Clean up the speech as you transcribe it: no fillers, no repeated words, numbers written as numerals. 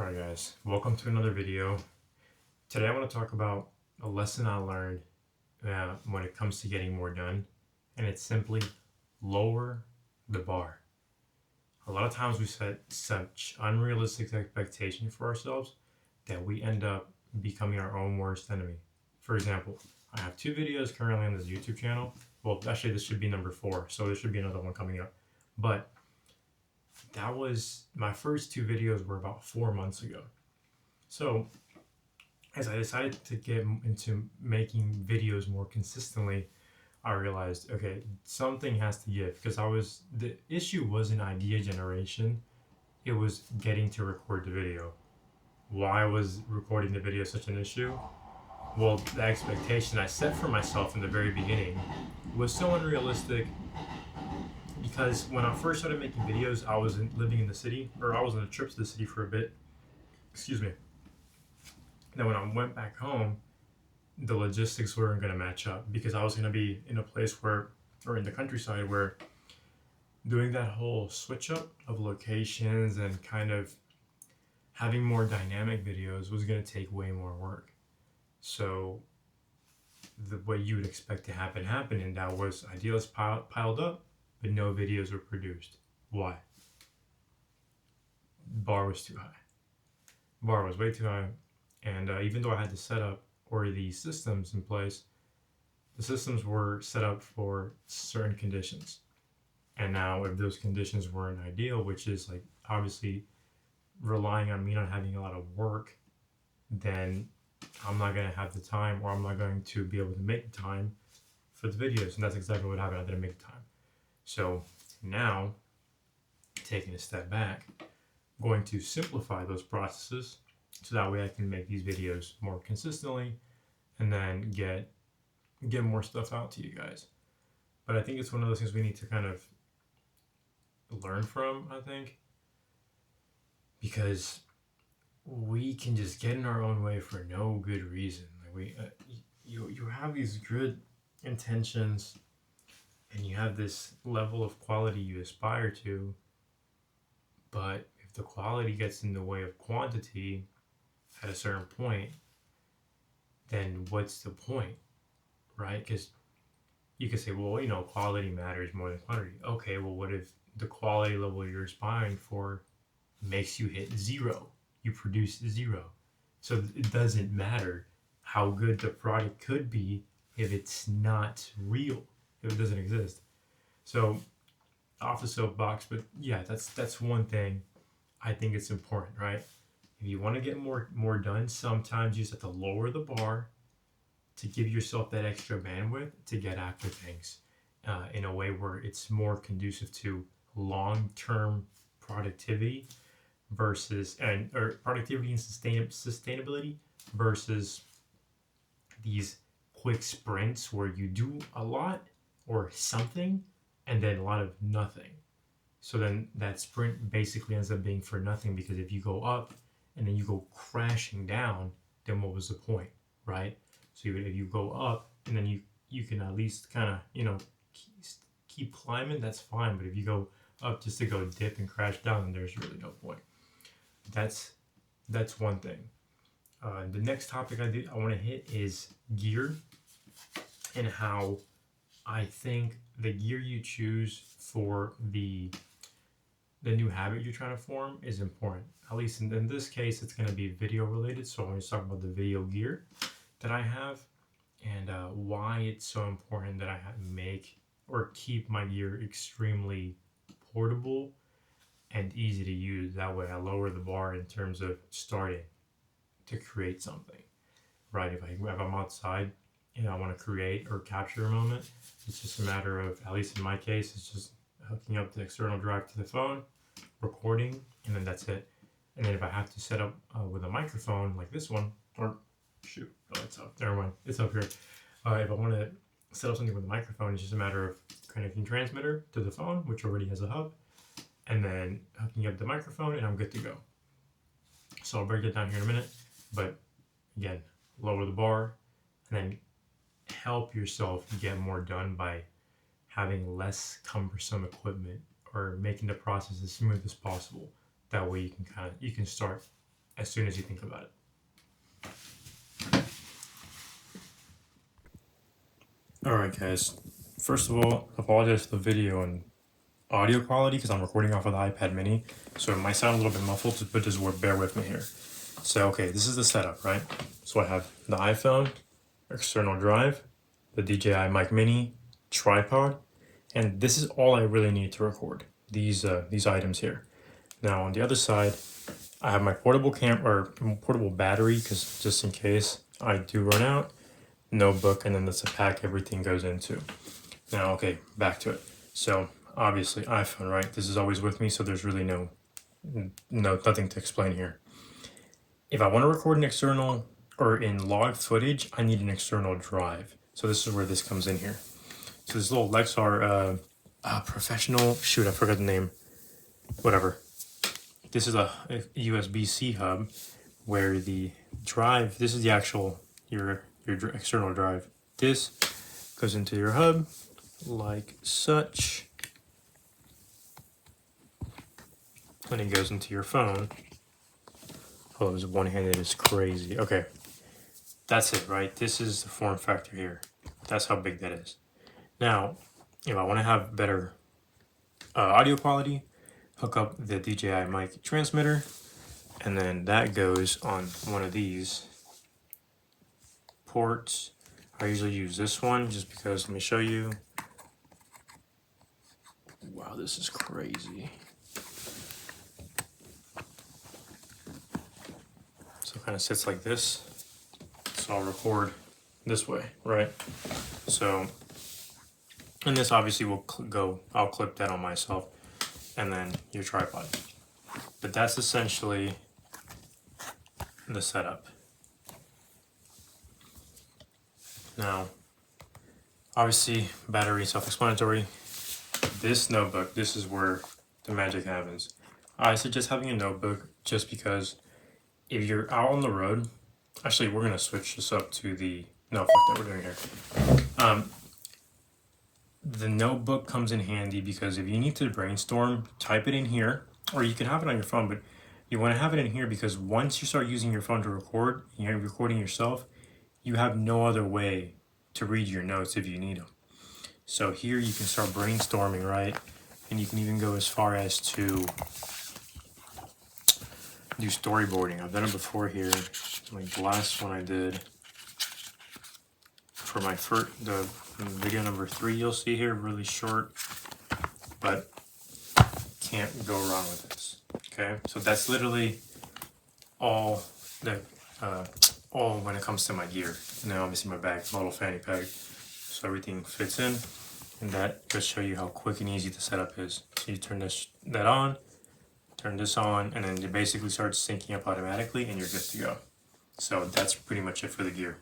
Alright guys, welcome to another video. Today I want to talk about a lesson I learned when it comes to getting more done, and it's simply lower the bar. A lot of times we set such unrealistic expectations for ourselves that we end up becoming our own worst enemy. For example, I have 2 videos currently on this YouTube channel. Well, actually this should be number 4, so there should be another one coming up. But that was my first 2 videos were about 4 months ago. So as I decided to get into making videos more consistently, I realized, okay, something has to give, because the issue wasn't idea generation, it was getting to record the video. Why was recording the video such an issue? Well, the expectation I set for myself in the very beginning was so unrealistic, because when I first started making videos, I was living in the city, or I was on a trip to the city for a bit. Excuse me. And then when I went back home, the logistics weren't going to match up, because I was going to be in a place where, or in the countryside, where doing that whole switch up of locations and kind of having more dynamic videos was going to take way more work. So what you would expect to happen happened, and that was ideas piled up, but no videos were produced. Why? Bar was too high. Bar was way too high. And even though I had to set up or the systems in place, the systems were set up for certain conditions. And now if those conditions weren't ideal, which is like obviously relying on me not having a lot of work, then I'm not going to have the time, or I'm not going to be able to make time for the videos. And that's exactly what happened. I didn't make time. So now, taking a step back, I'm going to simplify those processes so that way I can make these videos more consistently and then get more stuff out to you guys. But I think it's one of those things we need to kind of learn from, I think, because we can just get in our own way for no good reason. Like you have these good intentions, and you have this level of quality you aspire to, but if the quality gets in the way of quantity at a certain point, then what's the point, right? Because you could say, well, quality matters more than quantity. Okay, well, what if the quality level you're aspiring for makes you hit 0? You produce 0. So it doesn't matter how good the product could be if it's not real, if it doesn't exist. So off the soapbox, but yeah, that's one thing I think it's important, right? If you want to get more done, sometimes you just have to lower the bar to give yourself that extra bandwidth to get after things in a way where it's more conducive to long-term productivity or productivity and sustainability versus these quick sprints where you do a lot or something and then a lot of nothing. So then that sprint basically ends up being for nothing, because if you go up and then you go crashing down, then what was the point, right? So if you go up and then you can at least kind of keep climbing, that's fine. But if you go up just to go dip and crash down, then there's really no point. That's one thing. The next topic I want to hit is gear, and how I think the gear you choose for the new habit you're trying to form is important. At least in this case, it's going to be video related. So I'm going to talk about the video gear that I have, and why it's so important that I make or keep my gear extremely portable and easy to use. That way I lower the bar in terms of starting to create something, right? If I'm outside and I want to create or capture a moment, it's just a matter of, at least in my case, it's just hooking up the external drive to the phone, recording, and then that's it. And then if I have to set up with a microphone like this one, or shoot, oh, it's up, never mind, it's up here. If I want to set up something with a microphone, it's just a matter of connecting transmitter to the phone, which already has a hub, and then hooking up the microphone, and I'm good to go. So I'll break it down here in a minute, but again, lower the bar, and then help yourself get more done by having less cumbersome equipment, or making the process as smooth as possible. That way you can start as soon as you think about it. Alright guys, first of all, apologize for the video and audio quality because I'm recording off of the iPad mini, so it might sound a little bit muffled, but just bear with me here. So okay, this is the setup, right? So I have the iPhone, external drive, the DJI mic mini, tripod, and this is all I really need to record, these items here. Now on the other side, I have my portable portable battery, because just in case I do run out, notebook, and then that's a pack everything goes into. Now, okay, back to it. So obviously iPhone, right? This is always with me, so there's really nothing to explain here. If I want to record an external or in log footage, I need an external drive. So this is where this comes in here. So this little Lexar professional, shoot, I forgot the name, whatever. This is a USB-C hub where the drive, this is the actual, your external drive. This goes into your hub like such, and it goes into your phone. Oh, it was one-handed, is crazy. Okay, that's it, right? This is the form factor here. That's how big that is. Now, if I want to have better audio quality, hook up the DJI mic transmitter, and then that goes on one of these ports. I usually use this one just because, let me show you. Wow, this is crazy. So it kind of sits like this. So I'll record this way, right? So, and this obviously will I'll clip that on myself, and then your tripod. But that's essentially the setup. Now, obviously, battery, self-explanatory. This notebook, this is where the magic happens. I suggest having a notebook just because if you're out on the road, actually, we're going to switch this up to the, no, fuck that, we're doing here. The notebook comes in handy because if you need to brainstorm, type it in here, or you can have it on your phone, but you want to have it in here because once you start using your phone to record, you're recording yourself, you have no other way to read your notes if you need them. So here you can start brainstorming, right? And you can even go as far as to do storyboarding. I've done it before here. Like the last one I did for my the video number 3 you'll see here, really short, but can't go wrong with this. Okay, so that's literally all when it comes to my gear. And then obviously my bag, my little fanny pack, so everything fits in, and that just show you how quick and easy the setup is. So you turn that on, turn this on, and then it basically starts syncing up automatically, and you're good to go. So that's pretty much it for the gear.